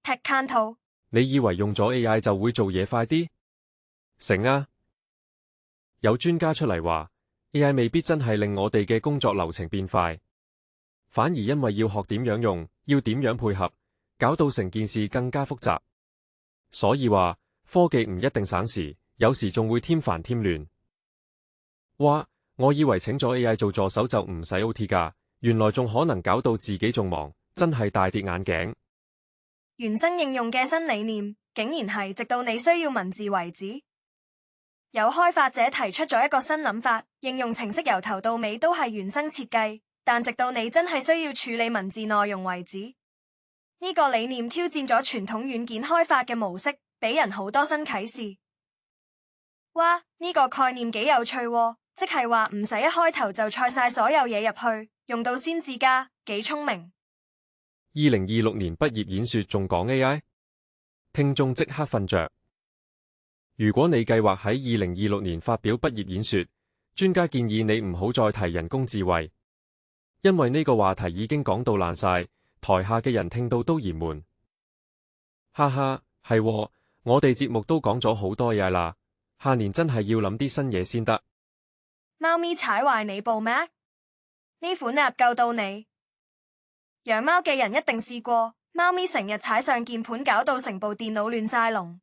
踢卡套，你以為用咗 AI 就會做嘢快啲？成啊！有專家出嚟話 ，AI 未必真係令我哋嘅工作流程變快，反而因為要學點樣用，要點樣配合，搞到成件事更加複雜。所以話科技唔一定省時，有時仲會添煩添亂。哇！我以為請咗 AI 做助手就唔使 OT 㗎，原來仲可能搞到自己仲忙，真係大跌眼鏡。原生應用嘅新理念，竟然係直到你需要文字為止。有開發者提出咗一個新諗法，應用程式由頭到尾都係原生設計，但直到你真係需要處理文字內容為止。呢個理念挑戰咗傳統軟件開發嘅模式，俾人好多新啟示。哇！呢個概念幾有趣喎，即係話唔使一開頭就塞晒所有嘢入去，用到先至加，幾聰明。2026年畢業演說仲講 AI， 聽眾即刻瞓着。如果你計劃喺2026年發表畢業演說，專家建議你唔好再提人工智慧，因為呢個話題已經講到爛晒，台下嘅人聽到都嫌悶。哈哈，係喎，我哋節目都講咗好多嘢啦，下年真係要諗啲新嘢先得。貓咪踩壞你部 Mac？ 呢款 App 救到你。養貓嘅人一定試過，貓咪成日踩上鍵盤，搞到成部電腦亂晒龍。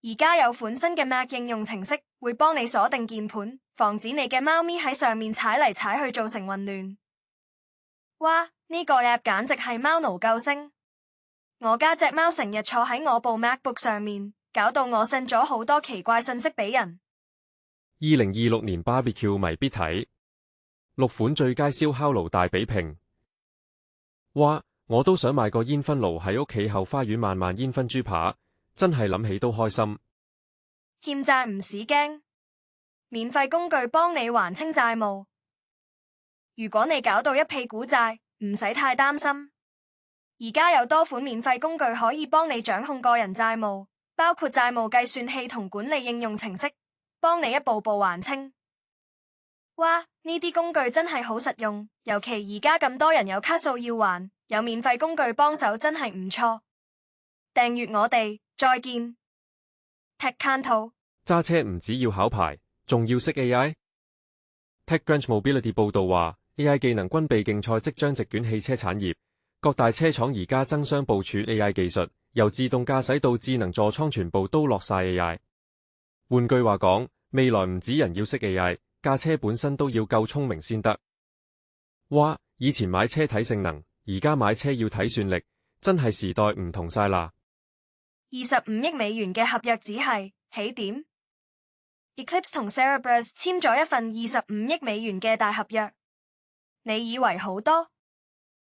而家有款新嘅 Mac 應用程式，會幫你鎖定鍵盤，防止你嘅貓咪喺上面踩嚟踩去造成混亂。哇！呢個 App 簡直係貓奴救星。我家隻貓成日坐喺我部 MacBook 上面，搞到我 send 咗好多奇怪訊息俾人。2026年 Barbecue 迷必睇，6款最佳燒烤爐大比拼。哇！我都想買個煙燻爐喺屋企後花園慢慢煙燻豬扒，真係諗起都開心。欠債唔使驚，免費工具幫你還清債務。如果你搞到一屁股債，唔使太擔心。而家有多款免費工具可以幫你掌控個人債務，包括債務計算器同管理應用程式，幫你一步步還清。哇！呢啲工具真係好實用，尤其而家咁多人有卡數要還，有免費工具幫手真係唔錯。訂閱我哋，再見。踢卡套，揸車唔止要考牌，仲要識 AI。TechCrunch Mobility 報道話 ，AI 技能軍備競賽即將席捲汽車產業，各大車廠而家爭相部署 AI 技術，由自動駕駛到智能座艙，全部都落晒 AI。換句話講，未來唔止人要識 AI。駕車本身都要夠聰明先得。哇！以前買車睇性能，而家買車要睇算力，真係時代唔同晒啦。25億美元嘅合約只係起點。Eclipse 同 Cerebras 簽咗一份25億美元嘅大合約，你以為好多？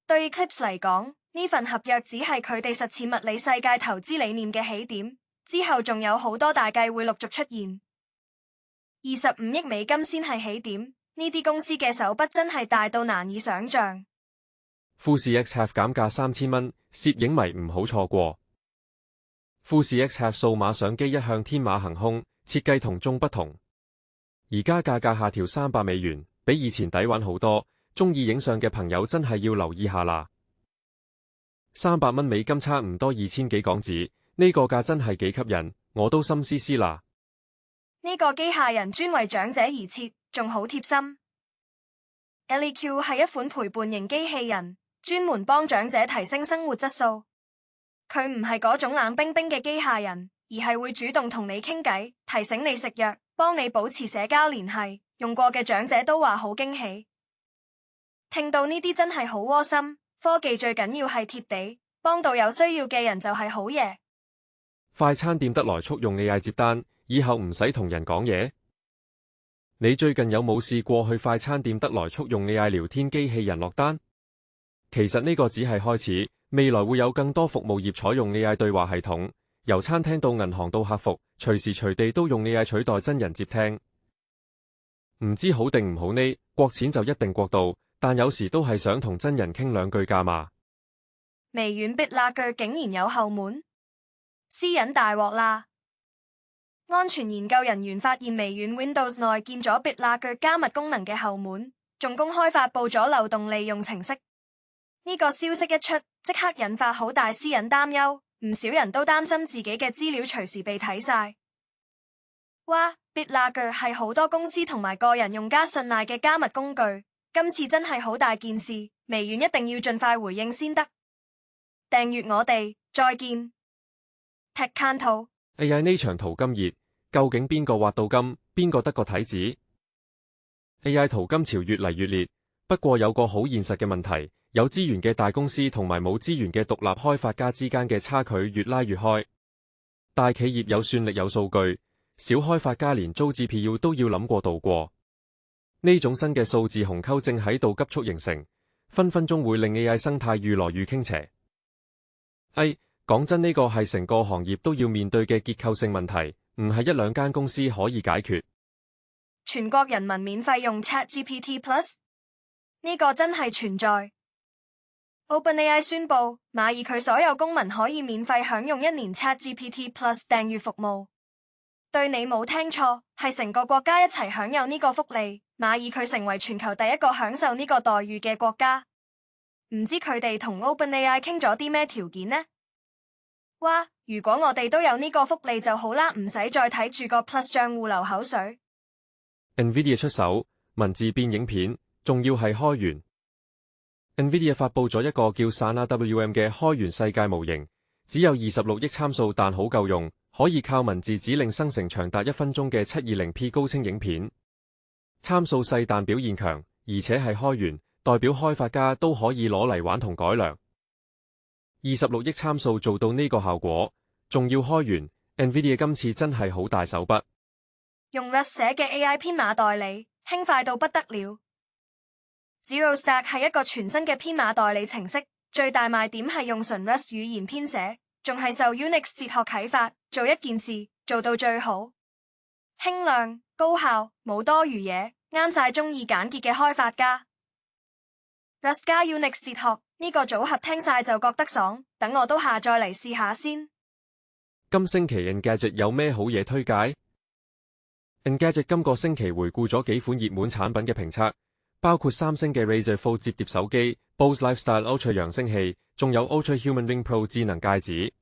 對 Eclipse 嚟講，呢份合約只係佢哋實踐物理世界投資理念嘅起點，之後仲有好多大計會陸續出現。25億美金先係起點，呢啲公司嘅手筆真係大到難以想象。富士 X Have 減價3000蚊，攝影迷唔好錯過。富士 X Have 數碼相機一向天馬行空，設計同眾不同，而家價格下調300美元，比以前抵玩好多。中意影相嘅朋友真係要留意下啦。300蚊美金差唔多2000幾港紙，呢個價真係幾吸引，我都心思思啦。呢個機械人專為長者而設，仲好貼心。EliQ 係一款陪伴型機器人，專門幫長者提升生活質素。佢唔係嗰種冷冰冰嘅機械人，而係會主動同你傾偈，提醒你食藥，幫你保持社交聯繫。用過嘅長者都話好驚喜。聽到呢啲真係好窩心。科技最緊要係貼地，幫到有需要嘅人就係好嘢。快餐店得來速用 AI 接單，以後唔使同人講嘢。你最近有冇試過去快餐店得來速用 AI 聊天機器人落單？其實呢個只係開始，未來會有更多服務業採用 AI 對話系統，由餐廳到銀行到客服，隨時隨地都用 AI 取代真人接聽。唔知好定唔好呢？國錢就一定國度，但有時都係想同真人傾兩句㗎嘛。微軟 BitLager 竟然有後門，私隱大鑊啦！安全研究人員發現微軟 Windows 內建咗 BitLager 加密功能嘅後門，仲公開發布咗漏洞利用程式。呢個消息一出，即刻引發好大私隱擔憂，唔少人都擔心自己嘅資料隨時被睇晒。哇，BitLayer係好多公司同埋個人用家信賴嘅加密工具，今次真係好大件事，微軟一定要盡快回應先得。訂閱我哋，再見。TechCanto AI 呢場淘金熱，究竟邊個挖到金，邊個得個睇字？AI 淘金潮越嚟越烈，不過有個好現實嘅問題，有資源嘅大公司同埋冇資源嘅獨立開發家之間嘅差距越拉越開。大企業有算力有數據，小開發家連租置票都要諗過渡過。呢種新嘅數字鴻溝正喺度急速形成，分分鐘會令 AI 生態越來越傾斜。講真，呢個係成個行業都要面對嘅結構性問題，唔係一兩間公司可以解決。全國人民免費用 ChatGPT Plus， 呢個真係存在。OpenAI 宣布，馬爾佢所有公民可以免費享用1年 ChatGPT Plus 訂閱服務。對，你冇聽錯，係成個國家一齊享有呢個福利。馬爾佢成為全球第一個享受呢個待遇嘅國家。唔知佢哋同 OpenAI 傾咗啲咩條件呢？哇！如果我哋都有呢個福利就好啦，唔使再睇住個 Plus 賬戶流口水。NVIDIA 出手，文字變影片，仲要係開源。NVIDIA 發佈咗一個叫 Sana WM 嘅開源世界模型，只有26億參數，但好夠用，可以靠文字指令生成長達1分鐘嘅 720P 高清影片。參數細但表現強，而且係開源，代表開發家都可以攞嚟玩同改良。26億參數做到呢個效果，仲要開源 ，NVIDIA 今次真係好大手筆。用 Rust 寫嘅 AI 編碼代理，輕快到不得了。ZeroStack 係一個全新嘅編碼代理程式，最大賣點係用純 Rust 語言編寫，仲係受 Unix 哲學啟發，做一件事做到最好，輕量高效，冇多餘嘢，啱晒中意簡潔嘅開發家。Rust 加 Unix 哲學呢個組合聽晒就覺得爽，等我都下載嚟試下先。今星期 Engadget 有咩好嘢推介？Engadget 今個星期回顧咗幾款熱門產品嘅評測，包括三星嘅 Razer Fold 摺疊手機、Bose Lifestyle Ultra 揚聲器，仲有 Ultra Human Ring Pro 智能戒指。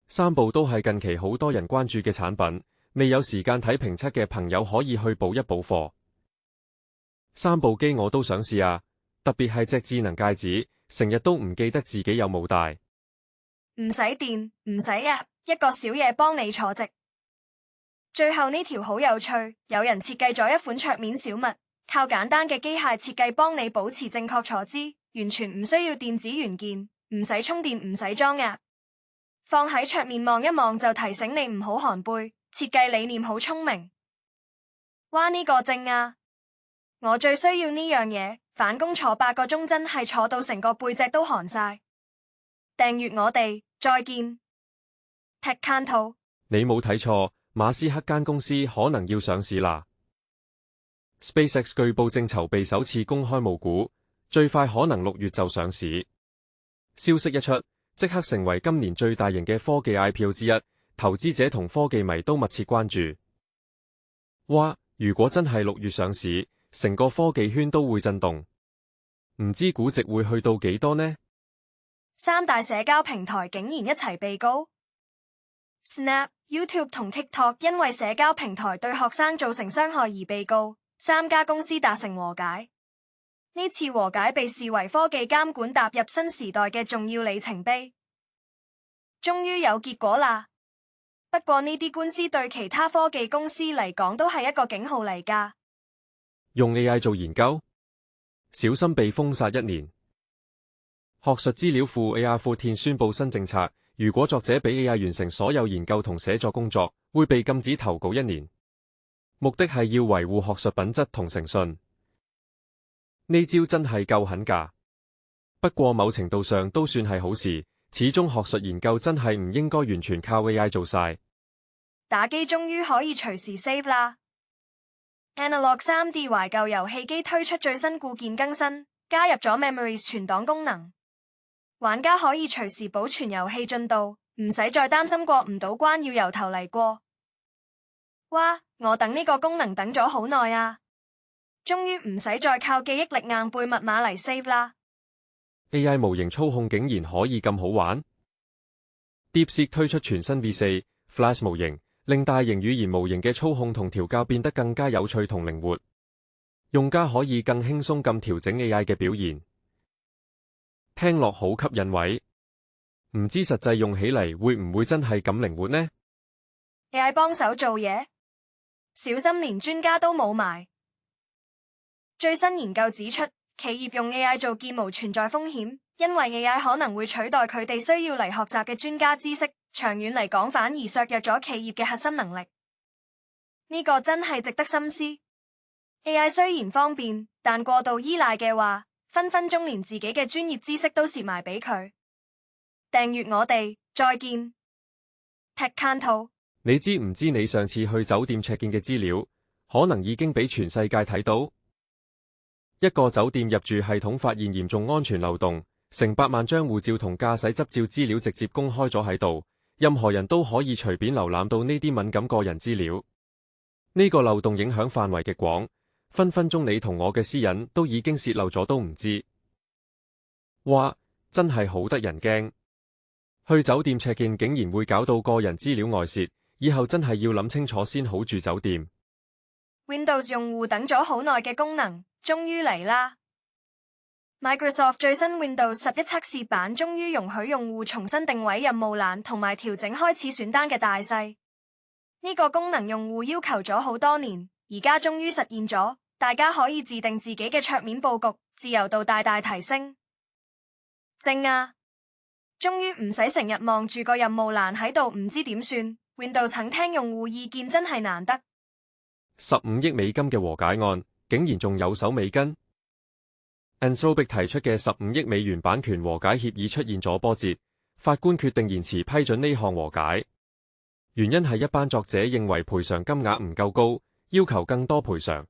三部都係近期好多人關注嘅產品，未有時間睇評測嘅朋友可以去補一補貨。三部機我都想試啊，特別係隻智能戒指，成日都唔記得自己有冇戴。唔使電，唔使 App， 一個小嘢幫你坐直。最後呢條好有趣，有人設計咗一款桌面小物，靠簡單嘅機械設計幫你保持正確坐姿，完全唔需要電子元件，唔使充電，唔使裝App，放喺桌面望一望就提醒你唔好寒背，設計理念好聰明。哇，呢個正啊！我最需要呢樣嘢，返工坐8個鐘真係坐到成個背脊都寒晒。訂閱我哋，再見。TechCanto，你冇睇錯，馬斯克間公司可能要上市啦。SpaceX 據報正籌備首次公開募股，最快可能6月就上市。消息一出，即刻成為今年最大型嘅科技 IPO 之一，投資者同科技迷都密切關注。哇！如果真係6月上市，成個科技圈都會震動，唔知估值會去到幾多呢？三大社交平台竟然一齊被告。Snap、YouTube 同 TikTok 因為社交平台對學生造成傷害而被告，三家公司達成和解。呢次和解被視為科技監管踏入新時代嘅重要里程碑。終於有結果啦！不過呢啲官司對其他科技公司嚟講都係一個警號嚟㗎。用 AI 做研究，小心被封殺1年。學術資料庫 AR14 宣布新政策，如果作者俾 AI 完成所有研究同寫作工作，會被禁止投稿1年。目的係要維護學術品質同誠信。呢招真係夠狠㗎。不過某程度上都算係好事，始終學術研究真係唔應該完全靠 AI 做晒。打機終於可以隨時 save 啦。Analog 3D 懷舊遊戲機推出最新固件更新，加入咗 Memories 存檔功能，玩家可以隨時保存遊戲進度，唔使再擔心過唔到關要由頭嚟過。哇！我等呢個功能等咗好耐啊，終於唔使再靠記憶力硬背密碼嚟 save 啦。AI 模型操控竟然可以咁好玩， DeepSeek 推出全新 V4 Flash 模型，令大型語言模型嘅操控同調校變得更加有趣同靈活，用家可以更輕鬆咁調整 AI 嘅表現。聽落好吸引位，唔知實際用起嚟會唔會真係咁靈活呢？ AI 幫手做嘢，小心連專家都冇埋。最新研究指出，企業用 AI 做建模存在風險，因為 AI 可能會取代佢哋需要嚟學習嘅專家知識，長遠嚟講反而削弱咗企業嘅核心能力。呢個真係值得深思。AI 雖然方便，但過度依賴嘅話，分分鐘連自己嘅專業知識都蝕埋俾佢。訂閱我哋，再見。Tech Kanto，你知唔知你上次去酒店 check in 嘅資料，可能已經俾全世界睇到？一個酒店入住系統發現嚴重安全漏洞，成百萬張護照同駕駛執照資料直接公開咗喺度，任何人都可以隨便瀏覽到呢啲敏感個人資料。呢個漏洞影響範圍極廣，分分鐘你同我嘅私隱都已經洩漏咗都唔知。哇，真係好得人驚！去酒店 check in 竟然會搞到個人資料外洩，以後真係要諗清楚先好住酒店。Windows 用戶等咗好耐嘅功能，終於嚟啦！ Microsoft 最新 Windows 11測試版終於容許用戶重新定位任務欄同埋調整開始選單嘅大細。呢個功能用戶要求咗好多年，而家終於實現咗，大家可以自定自己嘅桌面佈局，自由度大大提升。正啊！終於唔使成日望住個任務欄喺度唔知點算。Windows 肯聽用戶意見真係難得。15億美金嘅和解案，竟然仲有手尾跟。Anthropic 提出嘅15億美元版權和解協議出現咗波折，法官決定延遲批准呢項和解。原因係一班作者認為賠償金額唔夠高，要求更多賠償。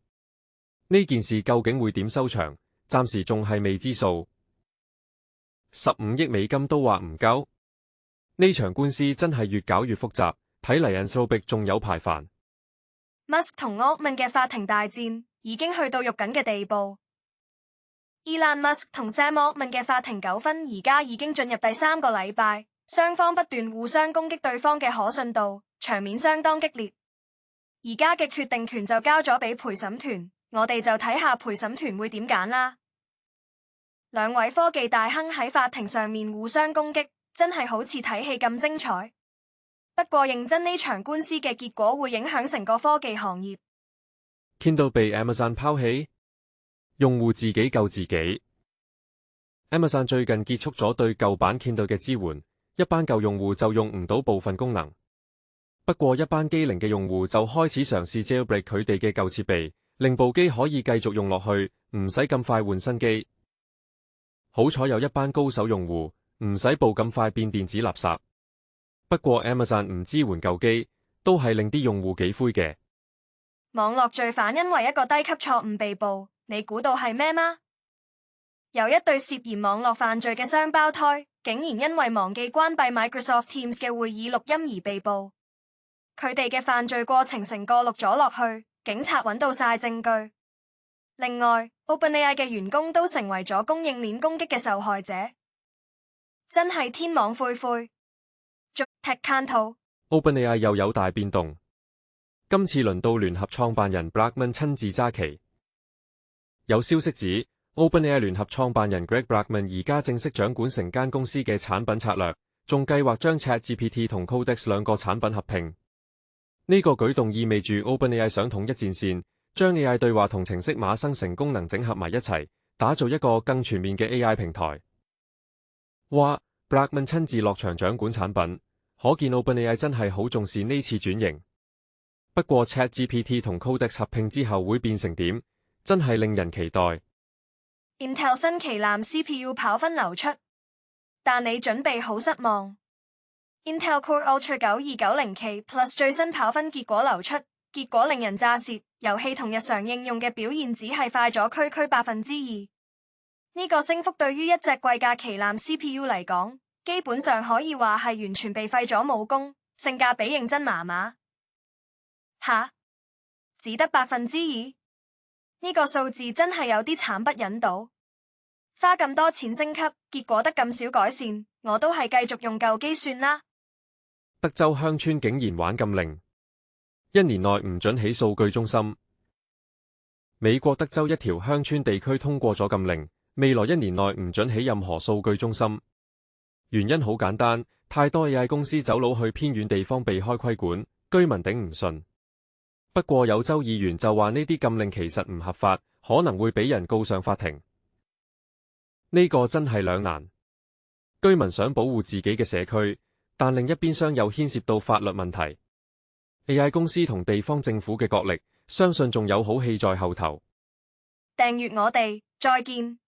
呢件事究竟會點收場，暫時仲係未知數。15億美金都話唔夠，呢場官司真係越搞越複雜，睇嚟 Anthropic 仲有排煩。Musk 同 Altman 嘅法庭大戰已經去到肉緊嘅地步。Elon Musk 同 Sam Altman 嘅法庭糾紛而家已經進入第3個禮拜，雙方不斷互相攻擊對方嘅可信度，場面相當激烈。而家嘅決定權就交咗俾陪審團，我哋就睇下陪審團會點揀啦。兩位科技大亨喺法庭上面互相攻擊，真係好似睇戲咁精彩。不過認真，呢場官司嘅結果會影響成個科技行業。Kindle 被 Amazon 拋棄，用戶自己救自己。Amazon 最近結束咗對舊版 Kindle 嘅支援，一班舊用戶就用唔到部分功能。不過一班機靈嘅用戶就開始嘗試 jailbreak 佢哋嘅舊設備，令部機可以繼續用落去，唔使咁快換新機。好彩有一班高手用戶，唔使部咁快變電子垃圾。不過 Amazon 唔支援舊機，都係令啲用戶幾灰嘅。網絡罪犯因為一個低級錯誤被捕，你估到係咩嗎？有一對涉嫌網絡犯罪嘅雙胞胎，竟然因為忘記關閉 Microsoft Teams 嘅會議錄音而被捕。佢哋嘅犯罪過程成個錄咗落去，警察揾到晒證據。另外 ，OpenAI 嘅員工都成為咗供應鏈攻擊嘅受害者，真係天網恢恢。Tech Kanto，OpenAI 又有大變動，今次輪到聯合創辦人 Brockman 親自揸旗。有消息指 ，OpenAI 聯合創辦人 Greg Brockman 而家正式掌管成間公司嘅產品策略，仲計劃將 ChatGPT 同 Codex 兩個產品合併。呢個舉動意味住 OpenAI 想統一戰線，將 AI 對話同程式碼生成功能整合埋一齊，打造一個更全面嘅 AI 平台。哇 ，Brockman 親自落場掌管產品。可見 OpenAI 真係好重視呢次轉型。不過 ChatGPT 同 Codex 合併之後會變成點，真係令人期待。Intel 新旗艦 CPU 跑分流出，但你準備好失望。Intel Core Ultra 9290K Plus 最新跑分結果流出，結果令人咋舌。遊戲同日常應用嘅表現只係快咗區區2%。呢個升幅對於一隻貴價旗艦 CPU 嚟講，基本上可以話係完全被廢咗武功，性價比認真麻麻。吓，只得2%？呢個數字真係有啲慘不忍睹。花咁多錢升級，結果得咁少改善，我都係繼續用舊機算啦。德州鄉村竟然玩禁令，1年內唔准起數據中心。美國德州一條鄉村地區通過咗禁令，未來1年內唔准起任何數據中心。原因好簡單，太多 AI 公司走佬去偏遠地方避開規管，居民頂唔順。不過有州議員就話呢啲禁令其實唔合法，可能會俾人告上法庭。呢個真係兩難。居民想保護自己嘅社區，但另一邊廂又牽涉到法律問題。AI 公司同地方政府嘅角力，相信仲有好戲在後頭。訂閱我哋，再見。